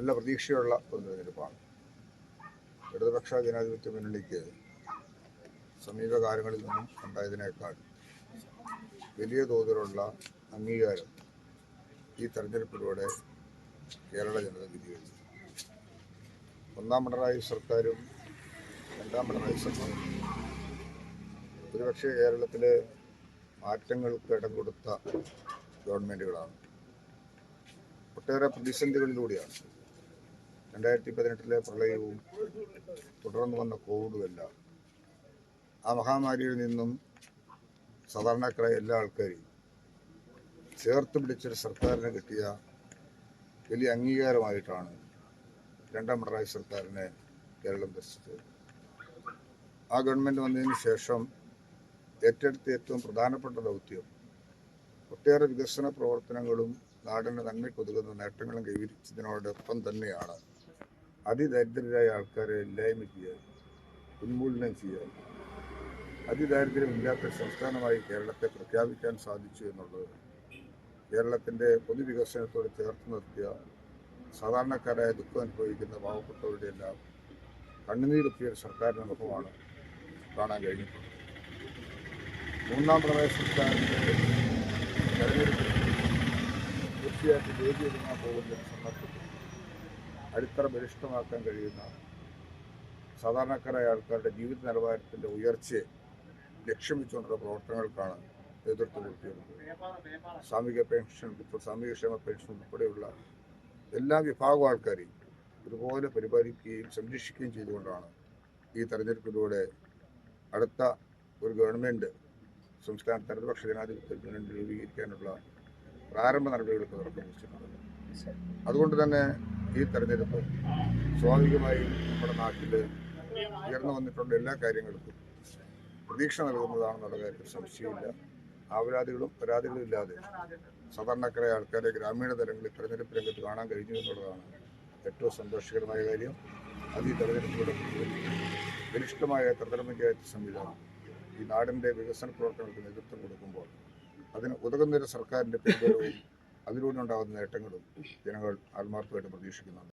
നല്ല പ്രതീക്ഷയുള്ള ഒരു തെരഞ്ഞെടുപ്പാണ്. ഇടതുപക്ഷ ജനാധിപത്യ മുന്നണിക്ക് സമീപകാലങ്ങളിൽ നിന്നും ഉണ്ടായതിനേക്കാൾ വലിയ തോതിലുള്ള അംഗീകാരം ഈ തെരഞ്ഞെടുപ്പിലൂടെ കേരള ജനത വിധിയെഴുതി. ഒന്നാം പിണറായി സർക്കാരും രണ്ടാം പിണറായി സർക്കാരും ഒരുപക്ഷെ കേരളത്തിലെ മാറ്റങ്ങൾക്ക് ഇടം കൊടുത്ത ഗവൺമെൻറ്റുകളാണ്. ഒട്ടേറെ പ്രതിസന്ധികളിലൂടെയാണ് 2018 പ്രളയവും തുടർന്ന് വന്ന കോവിഡുമെല്ലാം ആ മഹാമാരിയിൽ നിന്നും സാധാരണക്കാരായ എല്ലാ ആൾക്കാരെയും ചേർത്ത് പിടിച്ചൊരു സർക്കാരിന് കിട്ടിയ വലിയ അംഗീകാരമായിട്ടാണ് രണ്ടാം പിണറായി സർക്കാരിനെ കേരളം ദർശിച്ചത്. ആ ഗവൺമെൻറ് വന്നതിന് ശേഷം ഏറ്റെടുത്ത ഏറ്റവും പ്രധാനപ്പെട്ട ദൗത്യം ഒട്ടേറെ വികസന പ്രവർത്തനങ്ങളും നാടിൻ്റെ നന്മയ്ക്കൊതുകുന്ന നേട്ടങ്ങളും കൈവരിച്ചതിനോടൊപ്പം തന്നെയാണ് അതിദരിദ്രരായ ആൾക്കാരെ ഇല്ലായ്മ ചെയ്യാൻ, ഉന്മൂലനം ചെയ്യാൻ, അതിദാരിദ്ര്യമില്ലാത്ത സംസ്ഥാനമായി കേരളത്തെ പ്രഖ്യാപിക്കാൻ സാധിച്ചു എന്നുള്ളത് കേരളത്തിൻ്റെ പൊതുവികസനത്തോട് ചേർത്ത് നിർത്തിയ സാധാരണക്കാരായ ദുഃഖം അനുഭവിക്കുന്ന പാവപ്പെട്ടവരുടെ എല്ലാം കണ്ണുനീരൊപ്പിയ സർക്കാരിൻ്റെ മുഖമാണ് കാണാൻ കഴിഞ്ഞിട്ടുള്ളത്. മൂന്നാം പിണറായി സർക്കാരിൻ്റെ തെരഞ്ഞെടുപ്പിൽ തീർച്ചയായിട്ടും വേദിയൊരുങ്ങാൻ പോകുന്ന സന്ദർഭത്തിൽ അടിത്തറ ബലിഷ്ഠമാക്കാൻ കഴിയുന്ന സാധാരണക്കാരായ ആൾക്കാരുടെ ജീവിത നിലവാരത്തിൻ്റെ ഉയർച്ചയെ ലക്ഷ്യം വെച്ചുകൊണ്ടുള്ള പ്രവർത്തനങ്ങൾക്കാണ് നേതൃത്വം കൊടുത്തിരുന്നത്. സാമൂഹികക്ഷേമ പെൻഷൻ ഉൾപ്പെടെയുള്ള എല്ലാ വിഭാഗം ആൾക്കാരെയും ഒരുപോലെ പരിപാലിക്കുകയും സംരക്ഷിക്കുകയും ചെയ്തുകൊണ്ടാണ് ഈ തെരഞ്ഞെടുപ്പിലൂടെ അടുത്ത ഒരു ഗവൺമെൻറ് സംസ്ഥാനത്ത് ഇടതുപക്ഷ ജനാധിപത്യ മുന്നണി രൂപീകരിക്കാനുള്ള പ്രാരംഭ നടപടികൾക്ക് തുടക്കം കുറിച്ചിട്ടുണ്ട്. അതുകൊണ്ട് തന്നെ ഈ തെരഞ്ഞെടുപ്പ് സ്വാഭാവികമായും നമ്മുടെ നാട്ടിൽ ഉയർന്നു വന്നിട്ടുള്ള എല്ലാ കാര്യങ്ങൾക്കും പ്രതീക്ഷ നൽകുന്നതാണെന്നുള്ള കാര്യത്തിൽ സംശയമില്ല. ആവലാതികളും പരാതികളും ഇല്ലാതെ സാധാരണക്കാരായ ആൾക്കാരെ ഗ്രാമീണ തലങ്ങളിൽ തെരഞ്ഞെടുപ്പ് രംഗത്ത് കാണാൻ കഴിഞ്ഞു എന്നുള്ളതാണ് ഏറ്റവും സന്തോഷകരമായ കാര്യം. അത് ഈ തെരഞ്ഞെടുപ്പിലൂടെ ബലിഷ്ഠമായ ത്രിതല പഞ്ചായത്ത് സംവിധാനം ഈ നാടിൻ്റെ വികസന പ്രവർത്തനങ്ങൾക്ക് നേതൃത്വം കൊടുക്കുമ്പോൾ അതിന് ഉതകുന്നൊരു സർക്കാരിൻ്റെ പിന്തുണയും അതിലൂടെ ഉണ്ടാകുന്ന നേട്ടങ്ങളും ജനങ്ങൾ ആത്മാർത്ഥമായിട്ട് പ്രതീക്ഷിക്കുന്നുണ്ട്.